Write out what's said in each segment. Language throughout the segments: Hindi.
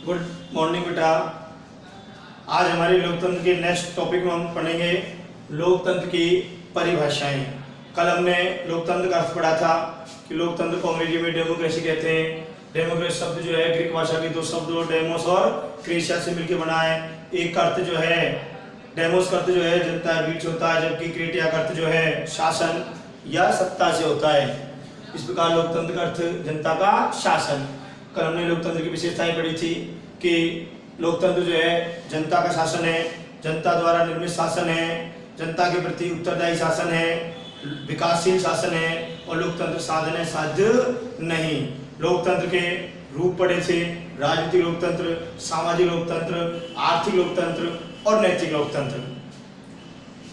गुड मॉर्निंग बेटा। आज हमारे लोकतंत्र के नेक्स्ट टॉपिक में हम पढ़ेंगे लोकतंत्र की परिभाषाएं। कल हमने लोकतंत्र का अर्थ पढ़ा था कि लोकतंत्र को अंग्रेजी में डेमोक्रेसी कहते हैं। डेमोक्रेसी शब्द जो है ग्रीक भाषा के दो शब्द डेमोस और क्रेशिया से मिलकर बना है। एक का अर्थ जो है डेमोस का अर्थ जो है जनता बीच होता है, जबकि क्रेटिया का अर्थ जो है शासन या सत्ता से होता है। इस प्रकार लोकतंत्र का अर्थ जनता का शासन। कल हमने लोकतंत्र की विशेषताएं पढ़ी थी कि लोकतंत्र जो है जनता का शासन है, जनता द्वारा निर्मित शासन है, जनता के प्रति उत्तरदायी शासन है, विकासशील शासन है और लोकतंत्र साधन है साध्य नहीं। लोकतंत्र के रूप पढ़े थे राजनीतिक लोकतंत्र, सामाजिक लोकतंत्र, आर्थिक लोकतंत्र और नैतिक लोकतंत्र,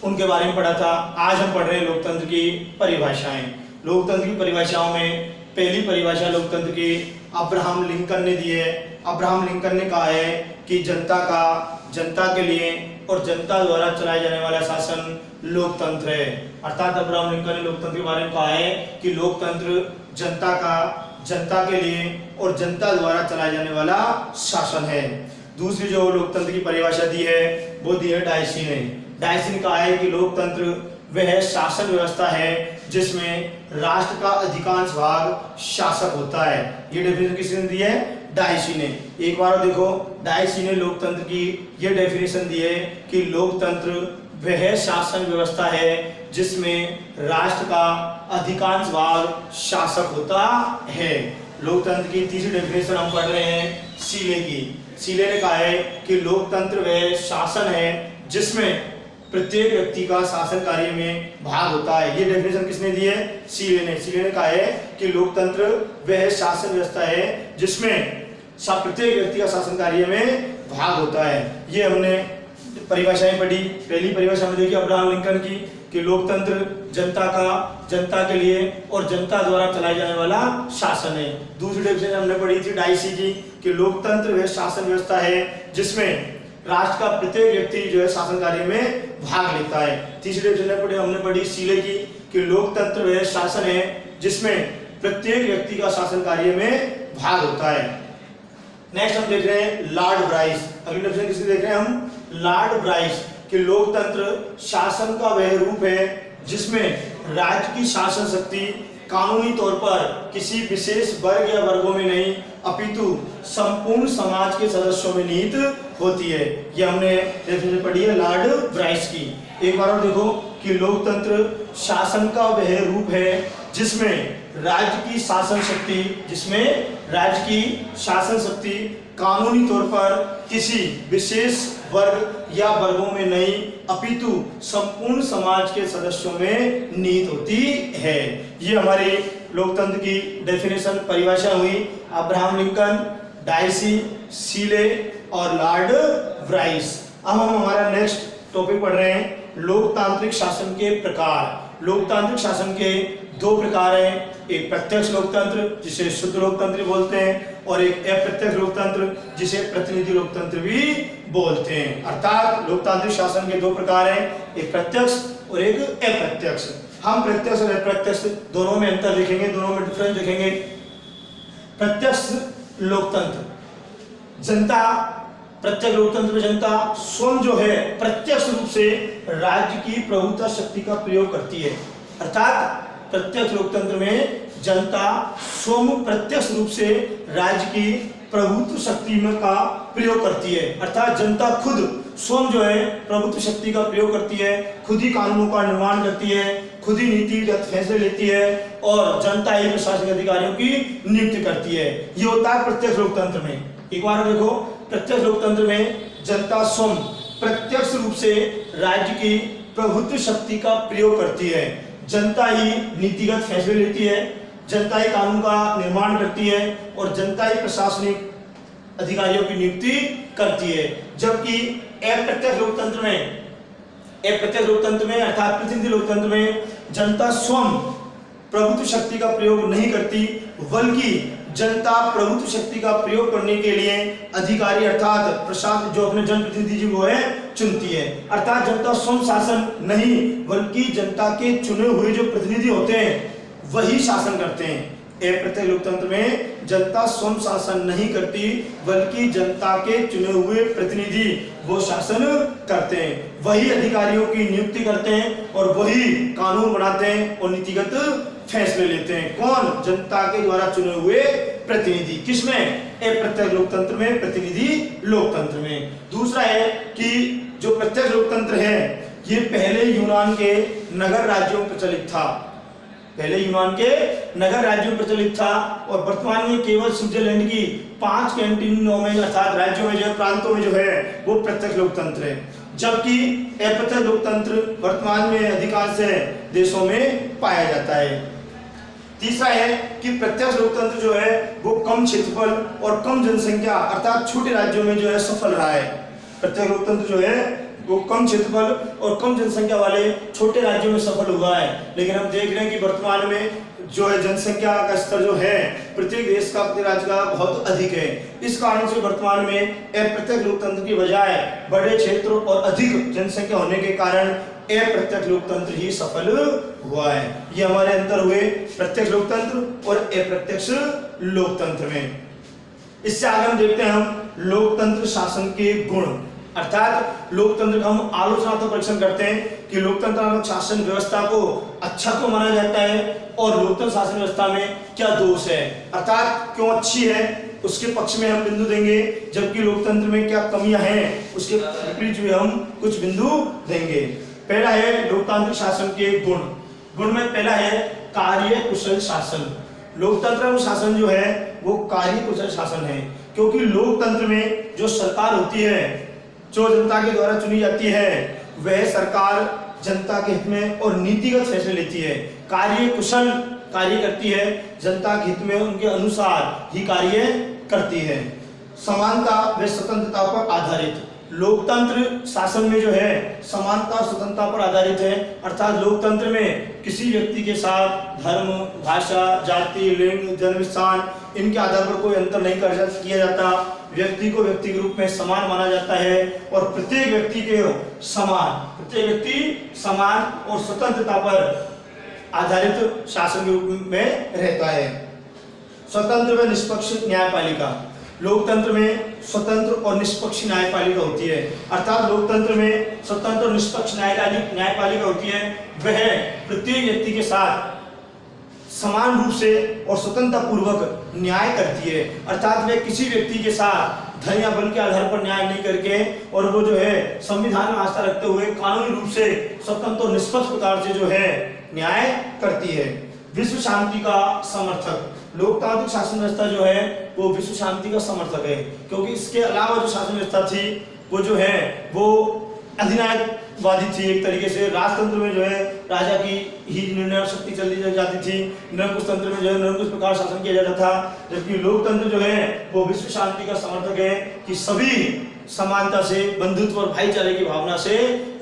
उनके बारे में पढ़ा था। आज हम पढ़ रहे हैं लोकतंत्र की परिभाषाएं। लोकतंत्र की परिभाषाओं में पहली परिभाषा लोकतंत्र की अब्राहम लिंकन ने दी है। अब्राहम लिंकन ने कहा है कि जनता के लिए और जनता द्वारा चलाए जाने वाला शासन लोकतंत्र है। अर्थात अब्राहम लिंकन ने लोकतंत्र के बारे में कहा है कि लोकतंत्र जनता के लिए और जनता द्वारा चलाए जाने वाला शासन है। दूसरी जो लोकतंत्र की परिभाषा दी है वो दी है डायसी ने। डायसी ने कहा है कि लोकतंत्र वह शासन व्यवस्था है जिसमें राष्ट्र का अधिकांश भाग शासक होता है। ये डेफिनेशन किसने दी है? डायसी ने। एक बार देखो, डायसी ने लोकतंत्र की ये डेफिनेशन दी है कि लोकतंत्र वह शासन व्यवस्था है जिसमें राष्ट्र का अधिकांश भाग शासक होता है। लोकतंत्र की तीसरी डेफिनेशन हम पढ़ रहे हैं सीले की। सीले ने कहा है कि लोकतंत्र वह शासन है जिसमें प्रत्येक व्यक्ति का शासन कार्य में भाग होता है। ये डेफिनेशन किसने दी है? सीले ने। सीले ने कहा है कि लोकतंत्र वह शासन व्यवस्था है जिसमें प्रत्येक व्यक्ति का शासन कार्य में भाग होता है। ये हमने परिभाषाएं पढ़ी। पहली परिभाषा हमने देखी अब्राहम लिंकन की कि लोकतंत्र जनता के लिए और जनता द्वारा चलाए जाने वाला शासन है। दूसरी डेफिनेशन हमने पढ़ी थी डायसी की कि लोकतंत्र वह शासन व्यवस्था है जिसमें राष्ट्र का प्रत्येक व्यक्ति जो है शासन कार्य में भाग लेता है। तीसरी डेफिनेशन हमने पढ़ी सीले की कि लोकतंत्र वह शासन है जिसमें प्रत्येक व्यक्ति का शासन कार्य में भाग होता है। नेक्स्ट हम देख रहे हैं लॉर्ड ब्राइस। अगली डेफिनेशन किसकी देख रहे हैं हम? लॉर्ड ब्राइस कि लोकतंत्र शासन का वह रूप है जिसमें राज्य की शासन शक्ति कानूनी तौर पर किसी विशेष वर्ग या वर्गों में नहीं अपितु संपूर्ण समाज के सदस्यों में निहित होती है। ये हमने डेफिनेशन पढ़ी है लॉर्ड ब्राइस की। एक बार और देखो कि लोकतंत्र शासन का वह रूप है जिसमें राज्य की शासन शक्ति कानूनी तौर पर किसी विशेष वर्ग या वर्गों में नहीं अपितु संपूर्ण समाज के सदस्यों में निहित होती है। ये हमारी लोकतंत्र की डेफिनेशन परिभाषा हुई अब्राहम लिंकन, डायसी, सीले और लॉर्ड ब्राइस। अब हम हमारा नेक्स्ट टॉपिक पढ़ रहे हैं लोकतांत्रिक शासन के प्रकार। लोकतांत्रिक शासन के दो प्रकार हैं, एक प्रत्यक्ष लोकतंत्र जिसे शुद्ध लोकतंत्र बोलते हैं और एक अप्रत्यक्ष लोकतंत्र जिसे प्रतिनिधि लोकतंत्र भी बोलते हैं। अर्थात लोकतांत्रिक शासन के दो प्रकार हैं, एक प्रत्यक्ष और एक अप्रत्यक्ष। हम प्रत्यक्ष और अप्रत्यक्ष दोनों में अंतर देखेंगे, दोनों में डिफरेंस देखेंगे। प्रत्यक्ष लोकतंत्र प्रत्यक्ष लोकतंत्र में जनता स्वयं जो है प्रत्यक्ष रूप से राज्य की प्रभुत्व शक्ति का प्रयोग करती है। अर्थात प्रत्यक्ष लोकतंत्र में जनता स्वयं प्रत्यक्ष रूप से राज्य की प्रभुत्व शक्ति में का प्रयोग करती है। अर्थात जनता खुद स्वयं जो है प्रभुत्व शक्ति का प्रयोग करती है, खुद ही कानूनों का निर्माण करती है, खुद ही नीतिगत फैसले लेती है और जनता ही प्रशासनिक अधिकारियों की नियुक्ति करती है। ये होता है प्रत्यक्ष लोकतंत्र में। एक बार देखो, प्रत्यक्ष लोकतंत्र में जनता स्वयं प्रत्यक्ष रूप से राज्य की प्रभुत्व शक्ति का प्रयोग करती है, जनता ही नीतिगत फैसले लेती है, जनता ही कानून का निर्माण करती है और जनता ही प्रशासनिक अधिकारियों की नियुक्ति करती है। जबकि अप्रत्यक्ष लोकतंत्र में अर्थात प्रतिनिधि लोकतंत्र में जनता स्वयं प्रभुत्व शक्ति का प्रयोग नहीं करती, बल्कि जनता प्रभुत्व शक्ति का प्रयोग करने के लिए अधिकारी अर्थात प्रशासन जो अपने जनप्रतिनिधि जी वो है चुनती है। अर्थात जनता स्वयं शासन नहीं बल्कि जनता के चुने हुए जो प्रतिनिधि होते हैं वही शासन करते हैं। अप्रत्यक्ष लोकतंत्र में जनता स्वयं शासन नहीं करती, बल्कि जनता के चुने हुए प्रतिनिधि वो शासन करते हैं। वही अधिकारियों की नियुक्ति करते हैं और वही कानून बनाते हैं और नीतिगत फैसले लेते हैं। कौन? जनता के द्वारा चुने हुए प्रतिनिधि। किसमें? अप्रत्यक्ष लोकतंत्र में, प्रतिनिधि लोकतंत्र में। दूसरा है कि जो प्रत्यक्ष लोकतंत्र है ये पहले यूनान के नगर राज्यों में प्रचलित था। पहले यूनान के नगर राज्यों में प्रचलित था और वर्तमान में केवल स्विट्जरलैंड की 5 कैंटोनों में अर्थात राज्यों में जो प्रांतों में जो है वो प्रत्यक्ष लोकतंत्र है, जबकि अप्रत्यक्ष लोकतंत्र वर्तमान में अधिकांश देशों में पाया जाता है। तीसरा है कि प्रत्यक्ष लोकतंत्र जो है वो कम क्षेत्रफल और कम जनसंख्या अर्थात छोटे राज्यों में जो है सफल रहा है। प्रत्यक्ष लोकतंत्र जो है वो कम क्षेत्रफल और कम जनसंख्या वाले छोटे राज्यों में सफल हुआ है, लेकिन हम देख रहे हैं कि वर्तमान में जो है जनसंख्या का स्तर जो है प्रत्येक देश का, प्रत्येक राज्य का बहुत अधिक है। इस कारण से वर्तमान में अप्रत्यक्ष लोकतंत्र की बजाय बड़े क्षेत्र और अधिक जनसंख्या होने के कारण अप्रत्यक्ष लोकतंत्र ही सफल हुआ है। ये हमारे अंदर हुए प्रत्यक्ष लोकतंत्र और अप्रत्यक्ष लोकतंत्र में। इससे आगे हम देखते हैं हम लोकतंत्र शासन के गुण, अर्थात लोकतंत्र का हम आलोचनात्मक परीक्षण करते हैं कि लोकतंत्रात्मक शासन व्यवस्था को अच्छा क्यों माना जाता है और लोकतंत्र शासन व्यवस्था में क्या दोष है, अर्थात क्यों अच्छी है उसके पक्ष में हम बिंदु देंगे, जबकि लोकतंत्र में क्या कमियां हैं उसके विपरीत भी हम कुछ बिंदु देंगे। पहला है लोकतांत्रिक शासन के गुण। गुण में पहला है कार्य कुशल शासन। लोकतंत्र शासन जो है वो कार्य कुशल शासन है, क्योंकि लोकतंत्र में जो सरकार होती है जो जनता के द्वारा चुनी जाती है वह सरकार जनता के हित में और नीतिगत फैसले लेती है, कार्य कुशल कार्य करती है, जनता के हित में उनके अनुसार ही कार्य करती है। समानता व स्वतंत्रता पर आधारित। लोकतंत्र शासन में जो है समानता और स्वतंत्रता पर आधारित है, अर्थात लोकतंत्र में किसी व्यक्ति के साथ धर्म, भाषा, जाति, लिंग, जन्म स्थान इनके आधार पर कोई अंतर नहीं किया जाता। व्यक्ति को व्यक्ति के रूप में समान माना जाता है और प्रत्येक व्यक्ति के समान और स्वतंत्रता पर आधारित शासन के रूप में रहता है। स्वतंत्र व निष्पक्ष न्यायपालिका। लोकतंत्र में स्वतंत्र और निष्पक्ष न्यायपालिका होती है, अर्थात लोकतंत्र में स्वतंत्र और निष्पक्ष न्यायपालिका होती है। वह प्रत्येक व्यक्ति के साथ समान रूप से और स्वतंत्रता पूर्वक न्याय करती है, अर्थात वे किसी व्यक्ति के साथ धन या बल के आधार पर न्याय नहीं करके और वो जो है संविधान में आस्था रखते हुए कानूनी रूप से स्वतंत्र और निष्पक्ष प्रकार से जो है न्याय करती है। विश्व शांति का समर्थक। लोकतांत्रिक शासन व्यवस्था जो है वो विश्व शांति का समर्थक है, क्योंकि इसके अलावा जो शासन व्यवस्था थी वो जो है वो अधिनायकवादी थी। एक तरीके से राजतंत्र में जो है राजा की ही निर्णय शक्ति चली जाती थी, निरंकुश तंत्र में जो है निरंकुश प्रकार शासन किया जाता था, जबकि लोकतंत्र जो है वो विश्व शांति का समर्थक है कि सभी समानता से, बंधुत्व और भाईचारे की भावना से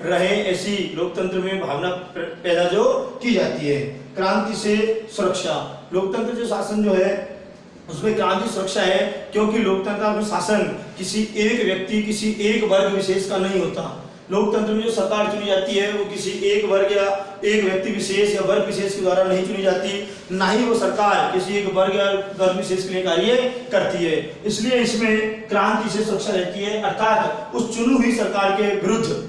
रहे, ऐसी लोकतंत्र में भावना पैदा जो की जाती है। क्रांति से सुरक्षा। लोकतंत्र जो शासन जो है उसमें क्रांति सुरक्षा है, क्योंकि लोकतंत्र में शासन किसी एक व्यक्ति, किसी एक वर्ग विशेष का नहीं होता। लोकतंत्र में जो सरकार चुनी जाती है वो किसी एक वर्ग या एक व्यक्ति विशेष या वर्ग विशेष के द्वारा नहीं चुनी जाती, ना ही वो सरकार किसी एक वर्ग या वर्ग विशेष के लिए कार्य करती है। इसलिए इसमें क्रांति से सुरक्षा रहती है, अर्थात उस चुनी हुई सरकार के विरुद्ध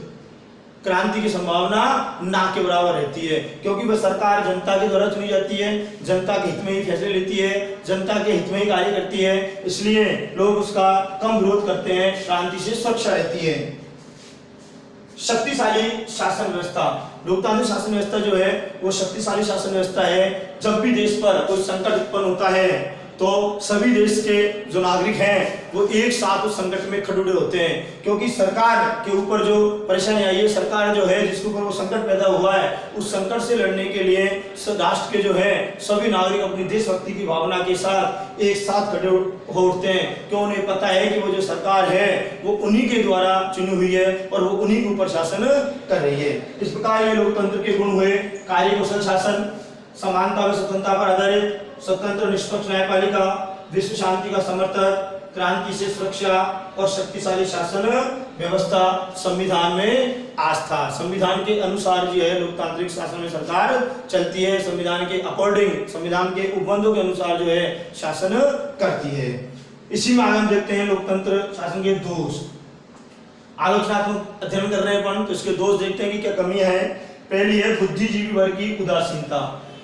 क्रांति की संभावना ना के बराबर रहती है, क्योंकि वह सरकार जनता के द्वारा चुनी जाती है, जनता के हित में ही फैसले लेती है, जनता के हित में ही कार्य करती है, इसलिए लोग उसका कम विरोध करते हैं, क्रांति से सुरक्षा रहती है। शक्तिशाली शासन व्यवस्था। लोकतांत्रिक शासन व्यवस्था जो है वो शक्तिशाली शासन व्यवस्था है। जब भी देश पर कोई संकट उत्पन्न होता है तो सभी देश के जो नागरिक हैं वो एक साथ उस संकट में खड़े होते हैं, क्योंकि सरकार के ऊपर जो परेशानी आई है, सरकार जो है जिसके ऊपर वो संकट पैदा हुआ है, उस संकट से लड़ने के लिए राष्ट्र के जो है सभी नागरिक अपनी देशभक्ति की भावना के साथ एक साथ खड़े हो उठते हैं, क्यों उन्हें पता है कि वो जो सरकार है वो उन्हीं के द्वारा चुनी हुई है और वो उन्हीं के ऊपर शासन कर रही है। इस प्रकार ये लोकतंत्र के गुण हुए कार्य कुशल शासन, समानता व स्वतंत्रता पर आधारित स्वतंत्र निष्पक्ष न्यायपालिका, विश्व शांति का समर्थक, क्रांति से सुरक्षा और शक्तिशाली शासन व्यवस्था, संविधान में आस्था। संविधान के अनुसार जो है लोकतांत्रिक शासन में सरकार चलती है, संविधान के अकॉर्डिंग, संविधान के उपबंधों के अनुसार जो है शासन करती है। इसी में आगे हम देखते हैं लोकतंत्र शासन के दोष। आलोचनात्मक अध्ययन कर रहे हैं अपन, तो इसके दोष देखते हैं कि क्या कमियां हैं। पहली है बुद्धिजीवी वर्ग की उदासीनता।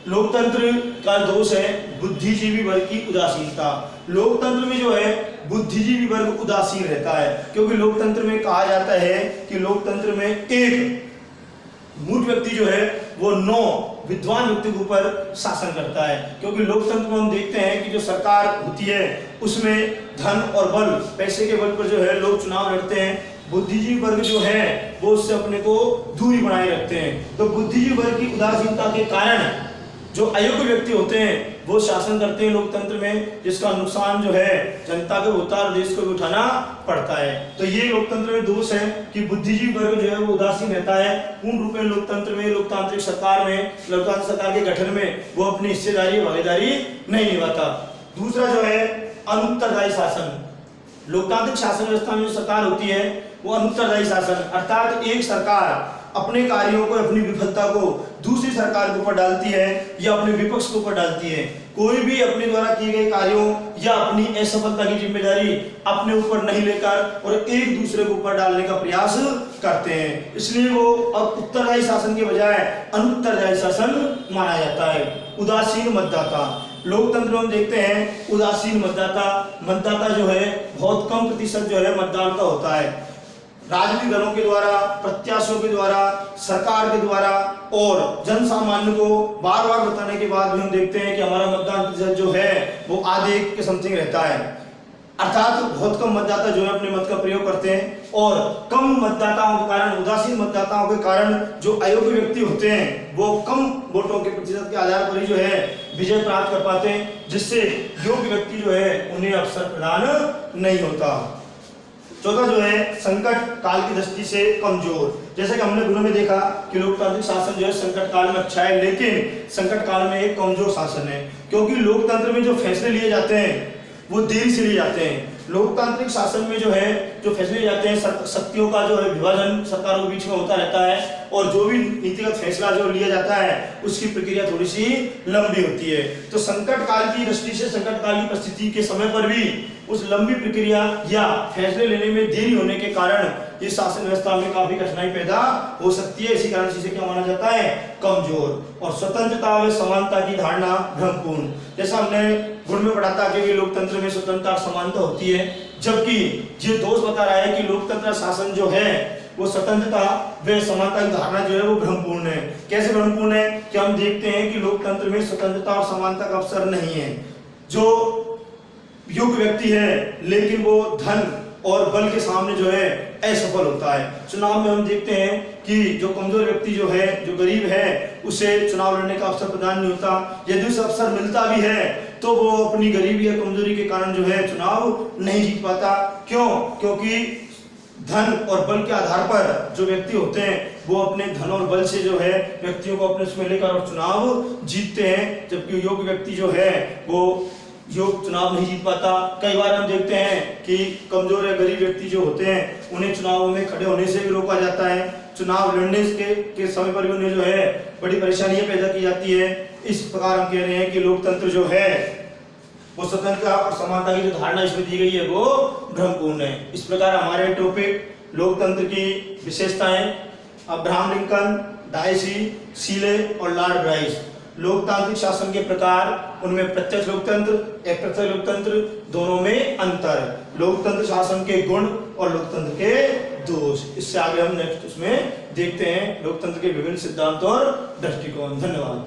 लोकतंत्र का दोष है बुद्धिजीवी वर्ग की उदासीनता। लोकतंत्र में जो है बुद्धिजीवी वर्ग उदासीन रहता है, क्योंकि लोकतंत्र में कहा जाता है कि लोकतंत्र में एक मूर्ख व्यक्ति जो है वो 9 विद्वान व्यक्ति के ऊपर शासन करता है। क्योंकि लोकतंत्र में हम देखते हैं कि जो सरकार होती है उसमें धन और बल, पैसे के बल पर जो है लोग चुनाव लड़ते हैं। बुद्धिजीवी वर्ग जो है वो उससे अपने को दूरी बनाए रखते हैं। तो बुद्धिजीवी वर्ग की उदासीनता के कारण जो अयोग्य व्यक्ति होते हैं वो शासन करते हैं लोकतंत्र में, जिसका नुकसान जो है जनता को होता है और देश को भी उठाना पड़ता है। तो ये लोकतंत्र में दोष है कि बुद्धिजीवी वर्ग जो है वो उदासीन रहता है। पूर्ण रूप में लोकतंत्र में, लोकतांत्रिक सरकार में, लोकतांत्रिक सरकार के गठन में वो अपनी हिस्सेदारी भागीदारी नहीं निभाता। दूसरा जो है अनुत्तरदायी शासन। लोकतांत्रिक शासन व्यवस्था में जो सरकार होती है वो अनुत्तरदायी शासन, अर्थात एक सरकार अपने कार्यों को, अपनी विफलता को दूसरी सरकार के ऊपर डालती है या अपने विपक्ष के ऊपर डालती है। कोई भी अपने द्वारा किए गए कार्यों या अपनी असफलता की जिम्मेदारी अपने ऊपर नहीं लेकर और एक दूसरे के ऊपर डालने का प्रयास करते हैं, इसलिए वो अब उत्तरदायी शासन के बजाय अनुत्तरदायी शासन माना जाता है। उदासीन मतदाता। लोकतंत्र में हम देखते हैं उदासीन मतदाता जो है बहुत कम प्रतिशत जो है मतदान का होता है। राजनीतिक दलों के द्वारा, प्रत्याशियों के द्वारा, सरकार के द्वारा और जन सामान्य को बार बार बताने के बाद भी हम देखते हैं कि हमारा मतदान प्रतिशत जो है वो आधे के समथिंग रहता है। अर्थात बहुत कम मतदाता जो है अपने मत का प्रयोग करते हैं और कम मतदाताओं के कारण, उदासीन मतदाताओं के कारण जो अयोग्य व्यक्ति होते हैं वो कम वोटों के प्रतिशत के आधार पर ही जो है विजय प्राप्त कर पाते हैं, जिससे योग्य व्यक्ति जो है उन्हें अवसर प्रदान नहीं होता। चौथा जो है संकट काल की दृष्टि से कमजोर। जैसे कि हमने गुरु में देखा कि लोकतांत्रिक शासन जो है संकट काल में अच्छा है, लेकिन संकट काल में एक कमजोर शासन है, क्योंकि लोकतंत्र में जो फैसले लिए जाते हैं वो देरी से लिए जाते हैं। लोकतांत्रिक शासन में जो है जो फैसले लिए जाते हैं, शक्तियों का जो है विभाजन सरकारों के बीच में होता रहता है और जो भी नीतिगत फैसला जो लिया जाता है उसकी प्रक्रिया थोड़ी सी लंबी होती है। तो संकट काल की दृष्टि से, संकट काल की परिस्थिति के समय पर भी उस लंबी प्रक्रिया या फैसले लेने में देरी होने के कारण इस शासन व्यवस्था में काफी कठिनाई पैदा हो सकती है। इसी कारण से क्या माना जाता है? कमजोर। और स्वतंत्रता व समानता की धारणा भ्रमपूर्ण। जैसा हमने गुण में पढ़ा था कि लोकतंत्र में स्वतंत्रता और समानता होती है, जबकि ये दोष बता रहा है कि लोकतंत्र शासन जो है वो स्वतंत्रता व समानता की धारणा जो है वो भ्रमपूर्ण है। कैसे भ्रमपूर्ण है? कि हम देखते हैं कि लोकतंत्र में स्वतंत्रता और समानता का अवसर नहीं है। जो योग्य व्यक्ति है लेकिन वो धन और बल के सामने जो है असफल होता है। चुनाव में हम देखते हैं कि जो कमजोर व्यक्ति जो है, जो गरीब है, उसे चुनाव लड़ने का अवसर प्रदान नहीं होता। यदि उसे अवसर मिलता भी है तो वो अपनी गरीबी या कमजोरी के कारण जो है चुनाव नहीं जीत पाता। क्यों? क्योंकि धन और बल के आधार पर जो व्यक्ति होते हैं वो अपने धन और बल से जो है व्यक्तियों को अपने उसमें लेकर और चुनाव जीतते हैं, जबकि योग्य व्यक्ति जो है वो चुनाव नहीं जीत पाता। कई बार हम देखते हैं कि कमजोर या गरीब व्यक्ति जो होते हैं उन्हें चुनावों में खड़े होने से भी रोका जाता है। चुनाव लड़ने के समय पर भी उन्हें जो है बड़ी परेशानियां पैदा की जाती है। इस प्रकार हम कह रहे हैं कि लोकतंत्र जो है वो स्वतंत्रता और समानता की जो धारणा इसमें दी गई है वो भ्रमपूर्ण है। इस प्रकार हमारे टॉपिक लोकतंत्र की विशेषताएं, अब्राहम लिंकन, डायसी, सीले और लॉर्ड राइस। लोकतांत्रिक शासन के प्रकार, उनमें प्रत्यक्ष लोकतंत्र, अप्रत्यक्ष लोकतंत्र, दोनों में अंतर, लोकतंत्र शासन के गुण और लोकतंत्र के दोष। इससे आगे हम नेक्स्ट उसमें देखते हैं लोकतंत्र के विभिन्न सिद्धांत और दृष्टिकोण। धन्यवाद।